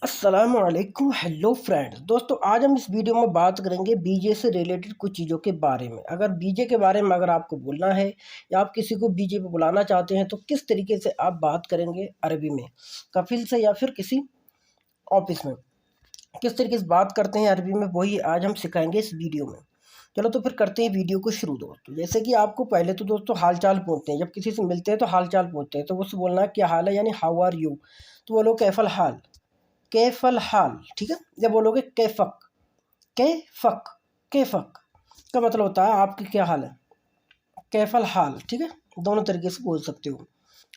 अस्सलाम वालेकुम। Hello friends, दोस्तों आज हम इस वीडियो में बात करेंगे बीजे से रिलेटेड कुछ चीज़ों के बारे में। अगर बीजे के बारे में अगर आपको बोलना है या आप किसी को बीजे पे बुलाना चाहते हैं तो किस तरीके से आप बात करेंगे अरबी में, कफिल से या फिर किसी ऑफिस में किस तरीके से बात करते हैं अरबी में, वही आज हम सिखाएंगे इस वीडियो में। चलो तो फिर करते हैं वीडियो को शुरू। दोस्तों जैसे कि आपको पहले तो दोस्तों हाल चाल पूछते हैं, जब किसी से मिलते हैं तो हाल चाल पूछते हैं, तो उससे बोलना है क्या हाल है, यानी हाउ आर यू। तो बोलो कैफल हाल, कैफल हाल, ठीक है। जब बोलोगे कैफक, कैफक, कैफक का मतलब होता है आपकी क्या हाल है, कैफल हाल, ठीक है। दोनों तरीके से बोल सकते हो।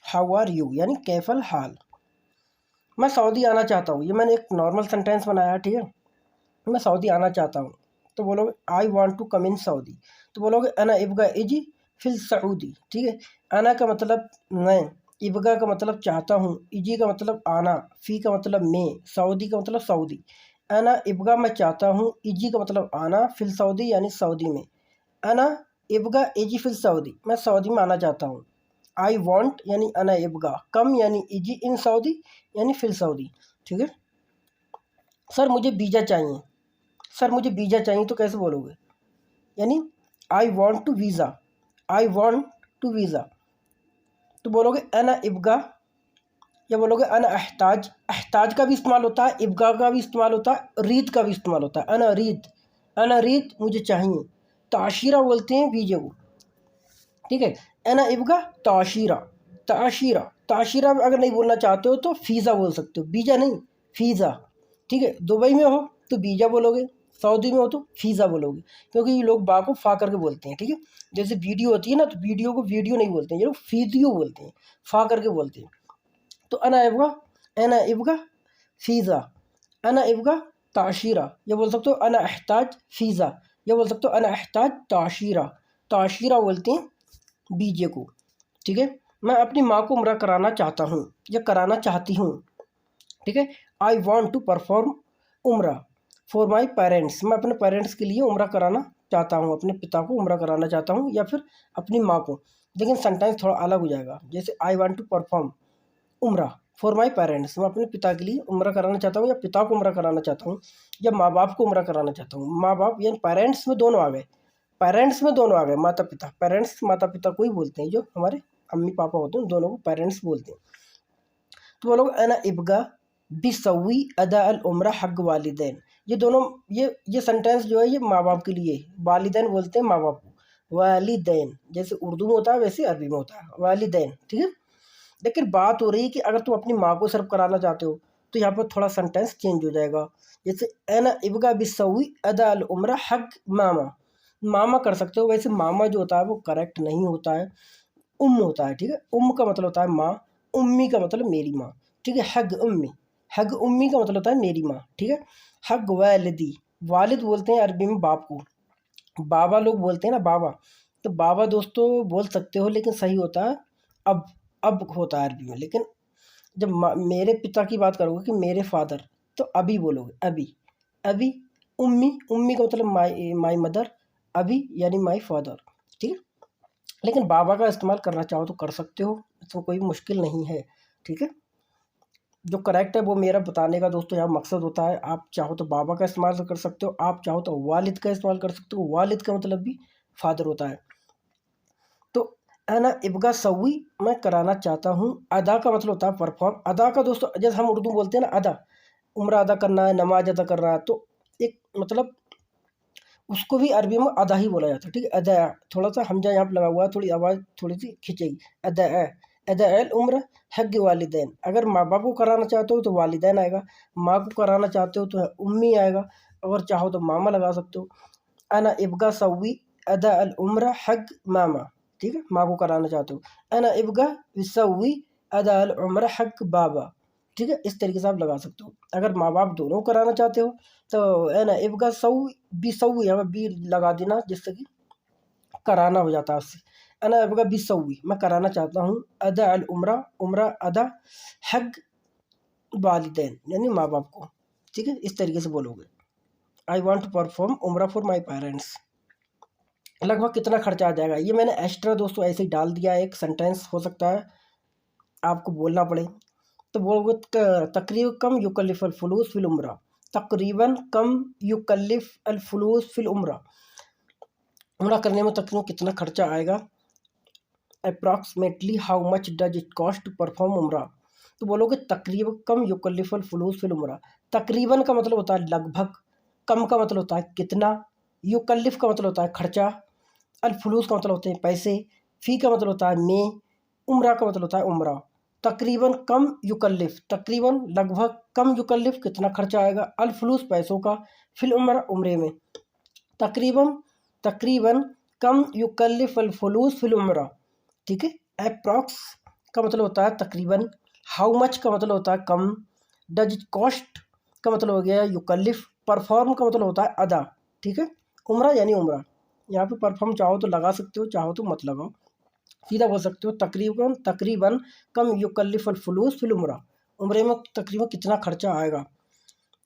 हाउ आर यू यानी कैफल हाल। मैं सऊदी आना चाहता हूँ, ये मैंने एक नॉर्मल सेंटेंस बनाया, ठीक है। मैं सऊदी आना चाहता हूँ तो बोलोगे I want to come in Saudi. तो बोलोगे अना इबगा इजी फिल सऊदी, ठीक है। अना का मतलब मैं, इबगा का मतलब चाहता हूँ, इजी का मतलब आना, फ़ी का मतलब मैं, सऊदी का मतलब सऊदी। अना इबगा मैं चाहता हूँ, इजी का मतलब आना, फिल सऊदी यानी सऊदी में। अना इबगा इजी फिल सऊदी, मैं सऊदी में आना चाहता हूँ। आई वॉन्ट यानी अना इबगा, कम यानी इजी, इन सऊदी यानी फिल सऊदी, ठीक है। सर मुझे वीज़ा चाहिए, सर मुझे वीज़ा चाहिए तो कैसे बोलोगे, यानी आई want to visa, I want to visa. तो बोलोगे अना इबगा, या बोलोगे अना अहताज। अहताज का भी इस्तेमाल होता है, इबगा का भी इस्तेमाल होता है, रीत का भी इस्तेमाल होता है। अना रीत, अना रीत मुझे चाहिए। ताशीरा बोलते हैं वीज़े को, ठीक है। अना इबगा ताशीरा, ताशीरा। ताशीरा अगर नहीं बोलना चाहते हो तो फ़ीज़ा बोल सकते हो, वीज़ा नहीं, फ़ीज़ा, ठीक है। दुबई में हो तो वीज़ा बोलोगे, सऊदी में हो तो फ़ीज़ा बोलोगे, क्योंकि ये लोग बा को फ़ा करके बोलते हैं, ठीक है। जैसे वीडियो होती है ना, तो वीडियो को वीडियो नहीं बोलते हैं, ये लोग फ़ीडियो बोलते हैं, फ़ा करके बोलते हैं। तो अना इबगा फ़ीज़ा, अना इबगा ताशीरा, ये बोल सकते हो अना अहताज फ़ीज़ा, ये बोल सकते हो अना अहताज ताशीरा। ताशीरा बोलते हैं बीजे को, ठीक है। मैं अपनी माँ को उम्रा कराना चाहता हूँ या कराना चाहती हूँ, ठीक है। आई वॉन्ट टू परफॉर्म उम्रा फॉर माई पेरेंट्स, मैं अपने पेरेंट्स के लिए उम्रा कराना चाहता हूँ, अपने पिता को उम्रा कराना चाहता हूँ या फिर अपनी माँ को। लेकिन सेंटेंस थोड़ा अलग हो जाएगा, जैसे आई वॉन्ट टू परफॉर्म उम्रा फॉर माई पेरेंट्स, मैं अपने पिता के लिए उम्रा कराना चाहता हूँ या पिता को उम्रा कराना चाहता हूँ या माँ बाप को उम्रा कराना चाहता हूँ। माँ बाप यानी पेरेंट्स में दोनों आ गए, पेरेंट्स में दोनों आ गए, माता पिता। पेरेंट्स माता पिता को ही बोलते हैं, जो हमारे अम्मी पापा होते हैं दोनों को पेरेंट्स बोलते हैं। तो वो लोग अना इबगा बिसवी अदा अल उम्रा हक वालिदैन, ये दोनों, ये सेंटेंस जो है ये माँ बाप के लिए। वालिदैन बोलते हैं माँ बाप को, वालिदैन जैसे उर्दू में होता है वैसे अरबी में होता है वालिदैन, ठीक है। लेकिन बात हो रही है कि अगर तुम अपनी माँ को सर्व कराना चाहते हो तो यहाँ पर थोड़ा सेंटेंस चेंज हो जाएगा। जैसे एना इबगा बिसवी अदा अल उम्रा हक मामा, मामा कर सकते हो, वैसे मामा जो होता है वो करेक्ट नहीं होता है, होता है, ठीक है। का मतलब होता है माँ, उम्मी का मतलब मेरी माँ, ठीक है। हग उम्मी, हग उम्मी का मतलब होता है मेरी माँ, ठीक है। हग वालिदी, वालिद बोलते हैं अरबी में बाप को, बाबा लोग बोलते हैं ना बाबा, तो बाबा दोस्तों बोल सकते हो, लेकिन सही होता है अब होता है अरबी में। लेकिन जब मेरे पिता की बात करोगे कि मेरे फादर, तो अभी बोलोगे, अभी, अभी। उम्मी, उम्मी का मतलब माई, माई मदर, अभी यानी माई फादर, ठीक है। लेकिन बाबा का इस्तेमाल करना चाहो तो कर सकते हो, इसमें कोई मुश्किल नहीं है, ठीक है। जो करेक्ट है वो मेरा बताने का दोस्तों यहाँ मकसद होता है। आप चाहो तो बाबा का इस्तेमाल कर सकते हो, आप चाहो तो वालिद का इस्तेमाल कर सकते हो, वालिद का मतलब भी फादर होता है। तो अना इबगा सवी, मैं कराना चाहता हूँ। अदा का मतलब होता है परफॉर्म। अदा का दोस्तों जैसे हम उर्दू बोलते हैं ना, अदा उम्रा अदा करना है, नमाज अदा करना है, तो एक मतलब उसको भी अरबी में अदा ही बोला जाता है, ठीक है। अदा, थोड़ा सा हमजा यहाँ पर लगा हुआ है, थोड़ी आवाज़ थोड़ी सी खिंचेगी। अदा, अदा अल उम्र हक़ वालिदैन, अगर माँ बाप को कराना चाहते हो तो वालिदैन आएगा, माँ को कराना चाहते हो तो उम्मी आएगा, अगर चाहो तो मामा लगा सकते हो। अना इबगा सवी अदा अल उम्र हक़ मामा, ठीक है, माँ को कराना चाहते हो। अना इबगा सवी अदा अल उम्र हक़ बाबा, ठीक है। इस तरीके से आप लगा सकते हो। अगर माँ बाप दोनों कराना चाहते हो तो है ना इबगा सऊ बी सऊ, यहाँ पर बी लगा देना जिससे कि कराना हो जाता है उससे। अना इबगा बी सऊई, मैं कराना चाहता हूँ। अदा अल उम्रा, उम्रा अदा हक वालिदैन यानी माँ बाप को, ठीक है। इस तरीके से बोलोगे आई वॉन्ट टू परफॉर्म उम्रा फॉर माई पेरेंट्स। लगभग कितना खर्चा आ जाएगा ये मैंने एक्स्ट्रा दोस्तों ऐसे ही डाल दिया है, एक सेंटेंस हो सकता है आपको बोलना पड़े। तो बोलोगे तकरीबन कम युकल्लिफ अल फलूस फिल उम्रा, तकरीबन कम युकल्लिफ अल फलूस फिल उम्रा, उम्रा करने में तकरीबन कितना खर्चा आएगा। Approximately how much does it cost to perform Umrah, तो बोलोगे तकरीबन कम युकल्लिफ अल फलूस फिल उम्रा। तकरीबन का मतलब होता है लगभग, कम का मतलब होता है कितना, युकल्लिफ का मतलब होता है खर्चा, अल फलूस का मतलब होते हैं पैसे, फ़ी का मतलब होता है में, उम्रा का मतलब होता है उम्रा। तकरीबन कम युकल्लिफ, तकरीबन लगभग, कम युकल्लिफ कितना खर्चा आएगा, अल फलूस पैसों का, फिल उम्र उम्रे में। तकरीबन तकरीबन कम युकल्लिफ अल फलूस फिल उम्रा, ठीक है। अप्रॉक्स का मतलब होता है तकरीबन, हाउ मच का मतलब होता है कम, डज कॉस्ट का मतलब हो गया युकल्लिफ, परफॉर्म का मतलब होता है अदा, ठीक है। उम्रा यानी उम्रा, यहाँ पे परफॉर्म चाहो तो लगा सकते हो, चाहो तो मत लगाओ, सीधा बोल सकते हो तकरीबन तकरीबन कम युकल्लिफ अल फलूस फिल उम्रा, उम्रे में तकरीबन कितना खर्चा आएगा।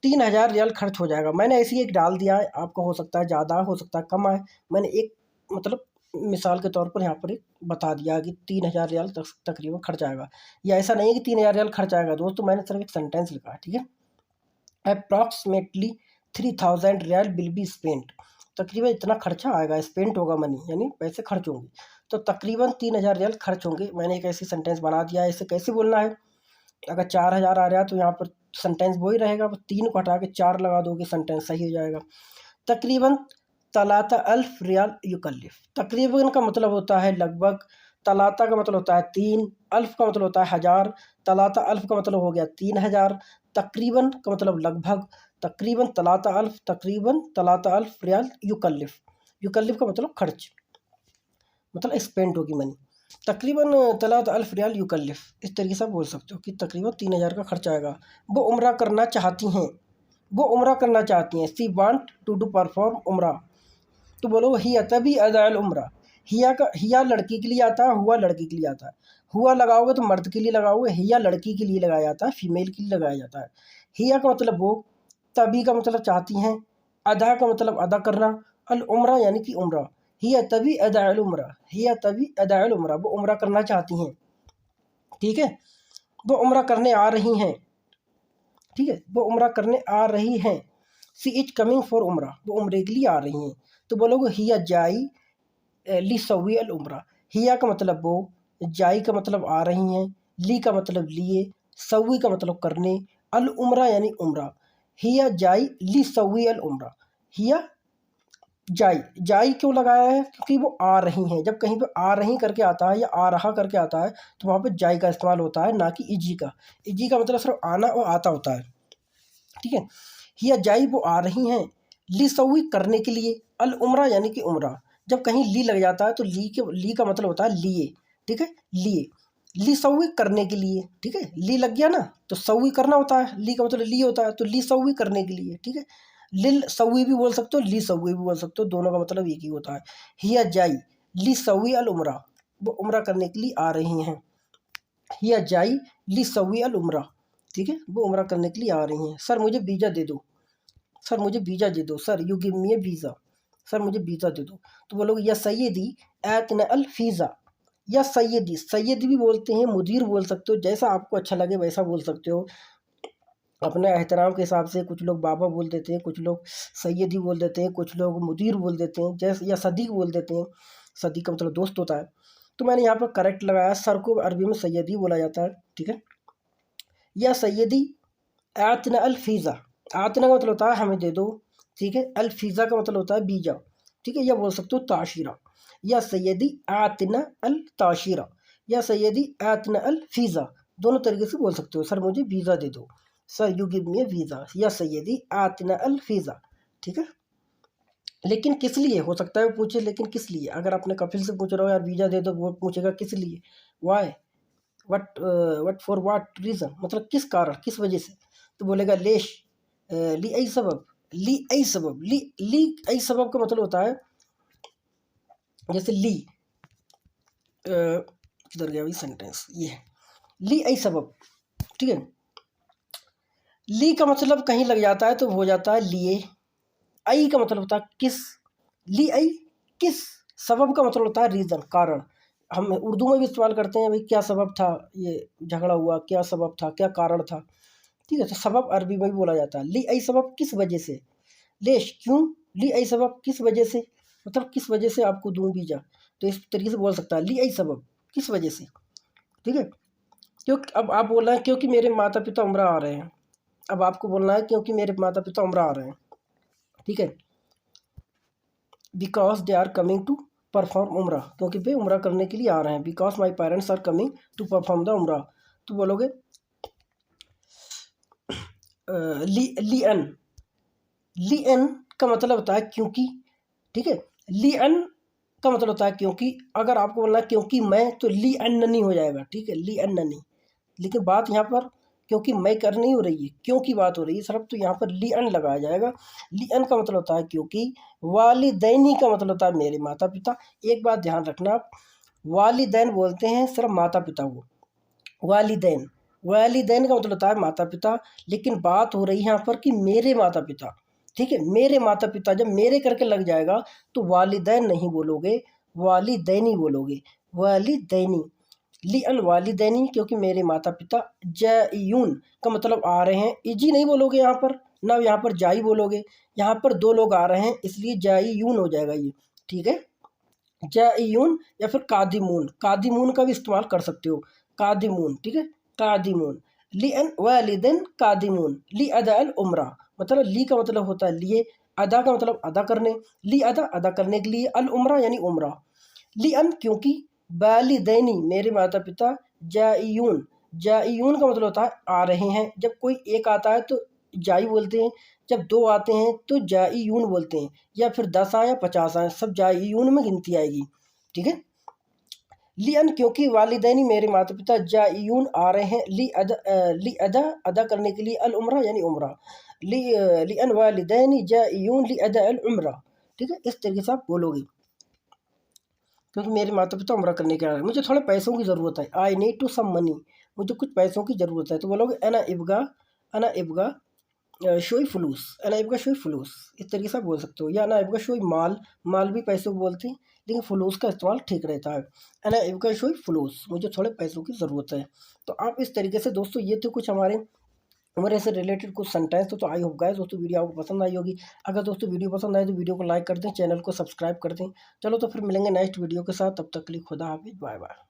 3000 रियाल खर्च हो जाएगा। मैंने ऐसे ही एक डाल दिया है, आपका हो सकता है ज़्यादा, हो सकता है कम आए। मैंने एक मतलब मिसाल के तौर पर यहाँ पर एक बता दिया कि 3000 रियाल तकरीबन खर्च आएगा। या ऐसा नहीं है कि 3000 रियाल खर्च आएगा दोस्तों, मैंने सिर्फ एक सेंटेंस लिखा है, ठीक है। Approximately 3000 riyal will be spent, तकरीबन इतना खर्चा आएगा, स्पेंट होगा मनी यानी पैसे खर्च होंगे, तो तकरीबन 3000 रियाल खर्च होंगे। मैंने एक ऐसी सेंटेंस बना दिया है। इसे कैसे बोलना है, अगर 4000 आ रहा है तो यहाँ पर सेंटेंस वही रहेगा, बस 3 को हटा के 4 लगा दोगे, सेंटेंस सही हो जाएगा। तकरीबन तलाता अल्फ रियाल युकल्लिफ, तकरीबन का मतलब होता है लगभग, तलाता का मतलब होता है 3, अल्फ का मतलब होता है 1000, तलाता अल्फ का मतलब हो गया 3000, तकरीबन का मतलब लगभग, तकरीबन तलाता अल्फ रियाल युकल्लिफ, युकल्लिफ का मतलब खर्च, मतलब स्पेंड होगी मनी। तकरीबन तलात अल्फ रियाल युकल्लिफ, इस तरीके से आप बोल सकते हो कि तकरीबन 3000 का खर्चा आएगा। वो उम्रा करना चाहती हैं, वो उम्रा करना चाहती हैं, she want to do perform Umrah, तो बोलो हिया तभी अदाल उम्रा। हिया का, हिया लड़की के लिए आता है, हुआ लड़की के लिए आता है। हुआ लगाओगे तो मर्द के लिए लगाओगे, हिया लड़की के लिए लगाया जाता है, फीमेल के लिए लगाया जाता है। हिया का मतलब वो, तभी का मतलब चाहती हैं, अदा का मतलब अदा करना, अल उम्रा यानी कि उम्रा। हिया तभी अदाल उम्रा, हिया तभी अदाल उम्रा, वो उम्रा करना चाहती हैं, ठीक है। वो उम्रा करने आ रही हैं, ठीक है, वो उम्रा करने आ रही हैं। सी इज कमिंग फॉर उम्रा, वो उम्रे के लिए आ रही हैं, तो बोलोगे हिया जाई ली सवी अल उम्रा। हिया का मतलब वो, जाई का मतलब आ रही हैं, ली का मतलब लिए, सवी का मतलब करने, अल उम्रा यानी उम्रा। हिया जाई ली सवी अल उम्रा, हिया जाई, जाई क्यों लगाया है, क्योंकि वो आ रही हैं। जब कहीं पे आ रही करके आता है या आ रहा करके आता है तो वहाँ पे जाई का इस्तेमाल होता है, ना कि इजी का। इजी का मतलब सिर्फ आना और आता होता है, ठीक है। हिया जाई वो आ रही हैं, ली सवी करने के लिए, अल उम्रा यानी कि उम्रा। जब कहीं ली लग जाता है तो ली का मतलब होता है लिए, ठीक है, लिए। ली सवी करने के लिए, ठीक है, ली लग गया ना तो सवी करना होता है, ली का मतलब ली होता है, तो ली सवी करने के लिए, ठीक है। लिल सवी भी बोल सकते हो, ली सवी भी बोल सकते हो, दोनों का मतलब एक ही होता है। हिया जाई ली सवी अल उम्रा, वो उम्रा करने के लिए आ रही हैं। हिया जाई ली सवी अल उम्रा, ठीक है, वो उम्रा करने के लिए आ रही हैं। सर मुझे वीज़ा दे दो, सर मुझे वीज़ा दे दो, sir you give me A visa, sir मुझे वीज़ा दे दो, तो बोलोगे या सैयदी एतना अल फ़ीज़ा, या सैयदी, सैयदी भी बोलते हैं, मुदीर बोल सकते हो, जैसा आपको अच्छा लगे वैसा बोल सकते हो। अपने एहतराम के हिसाब से कुछ लोग बाबा बोल देते हैं, कुछ लोग सैयदी बोल देते हैं, कुछ लोग मुदीर बोल देते हैं, जैसे या सदीक बोल देते हैं। सदीक का मतलब दोस्त होता है। तो मैंने यहाँ पर करेक्ट लगाया, सर को अरबी में सैयदी बोला जाता है, ठीक है। या सैयदी आतना अल फ़ीज़ा, आतना का मतलब होता है हमें दे दो, ठीक है। अल फ़ीज़ा का मतलब होता है वीज़ा, ठीक है। या बोल सकते हो ताशीरा, या सैयदी आतना अल ताशीरा, या सैयदी आतना अल फ़ीज़ा, दोनों तरीके से बोल सकते हो। सर मुझे वीज़ा दे दो, sir you give me A visa, या सैयदी आतना अल फ़ीज़ा, ठीक है। लेकिन किस लिए, हो सकता है वो पूछे लेकिन किस लिए। अगर आपने कपिल से पूछ रहे हो यार वीज़ा दे दो, वो पूछेगा किस लिए, why, what for what reason, मतलब किस कारण, किस वजह से। तो बोलेगा लेश ली आई सबब, ली आई सबब, ली आई सबब का मतलब होता है, जैसे ली किधर गया भाई सेंटेंस, ये है ली आई सबब, ठीक है। ली का मतलब कहीं लग जाता है तो हो जाता है लिए। आई का मतलब होता है किस, ली आई किस, सबब का मतलब होता है रीज़न, कारण। हम उर्दू में भी इस्तेमाल करते हैं, भाई क्या सबब था ये झगड़ा हुआ, क्या सबब था, क्या कारण था। ठीक है, तो सबब अरबी में भी बोला जाता है। ली आई सबब किस वजह से, लेश क्यों, ली आई सबब किस वजह से, मतलब किस वजह से आपको दूँ बीजा, तो इस तरीके से बोल सकता है ली आई सबब किस वजह से। ठीक है, क्योंकि अब आप बोल रहे हैं क्योंकि मेरे माता पिता उम्रा आ रहे हैं, अब आपको बोलना है क्योंकि मेरे माता पिता उम्रा आ रहे हैं। ठीक है, because they are coming to perform Umrah, क्योंकि वे उम्रा करने के लिए आ रहे हैं। Because my parents are coming to perform the Umrah, तो बोलोगे ली ली एन, ली एन का मतलब होता है क्योंकि। ठीक है, ली एन का मतलब होता है क्योंकि। अगर आपको बोलना है क्योंकि मैं, तो ली एन ननी हो जाएगा। ठीक है, ली एन ननी, लेकिन बात यहाँ पर क्योंकि मैं कर नहीं हो रही है, क्यों की बात हो रही है सिर्फ, तो यहाँ पर ली अन लगाया जाएगा। ली अन का मतलब होता है क्योंकि। वालिदैनी का मतलब होता है मेरे माता पिता। एक बात ध्यान रखना आप, वालिदैन बोलते हैं सिर्फ माता पिता को, वालिदैन, वालिदैन का मतलब होता है माता पिता। लेकिन बात हो रही है यहाँ पर कि मेरे माता पिता। ठीक है, मेरे माता पिता, जब मेरे करके लग जाएगा तो वालिदैन नहीं बोलोगे, वालिदैनी बोलोगे, वालिदैनी। ली अन वालिदैनी क्योंकि मेरे माता पिता। जयून का मतलब आ रहे हैं, इजी नहीं बोलोगे यहाँ पर ना, यहाँ पर जाई बोलोगे। यहाँ पर दो लोग आ रहे हैं इसलिए जायून हो जाएगा ये। ठीक है, जयून या फिर कादिमून, कादिमून का भी इस्तेमाल कर सकते हो, कादिमून। ठीक है, कादिमून। ली अन वालिदैन कादिमून, ली अदा अल उम्रा, मतलब ली का मतलब होता है लिए, अदा का मतलब अदा करने, ली अदा अदा करने के लिए, अल उम्रा यानी उम्रा। ली अन क्योंकि, वालिदैनी मेरे माता पिता, जाइयून, जाइयून का मतलब होता है आ रहे हैं। जब कोई एक आता है तो जाई बोलते हैं, जब दो आते हैं तो जाइयून बोलते हैं, या फिर 10 आए या 50 आए सब जाइयून में गिनती आएगी। ठीक है, ली अन क्योंकि वालिदैनी मेरे माता पिता, जाइयून आ रहे हैं, ली अदा अदा करने के लिए, अल उम्रा यानी उम्रा। ली अन वालिदैनी जाइयून ली अदा अल उम्रा। ठीक है, इस तरीके से आप बोलोगे, क्योंकि मेरे माता पिता उम्रा करने के आ रहे हैं, मुझे थोड़े पैसों की ज़रूरत है, I need to some money, मुझे कुछ पैसों की ज़रूरत है, तो बोलोगे अना इब्गा शोई फलूस, अना इब्गा शोई फलूस। इस तरीके से आप बोल सकते हो, या अना इब्गा शोई माल, माल भी पैसों को बोलते हैं लेकिन फलूस का इस्तेमाल ठीक रहता है। अना इब्गा शोई फलूस, मुझे थोड़े पैसों की ज़रूरत है। तो आप इस तरीके से दोस्तों, ये थे कुछ हमारे उम्र से रिलेटेड कुछ सेंटेंस। तो आई होप गाइस दोस्तों वीडियो आपको पसंद आई होगी। अगर दोस्तों वीडियो पसंद आए तो वीडियो को लाइक कर दें, चैनल को सब्सक्राइब कर दें। चलो तो फिर मिलेंगे नेक्स्ट वीडियो के साथ, तब तक के लिए खुदा हाफिज़, बाय बाय।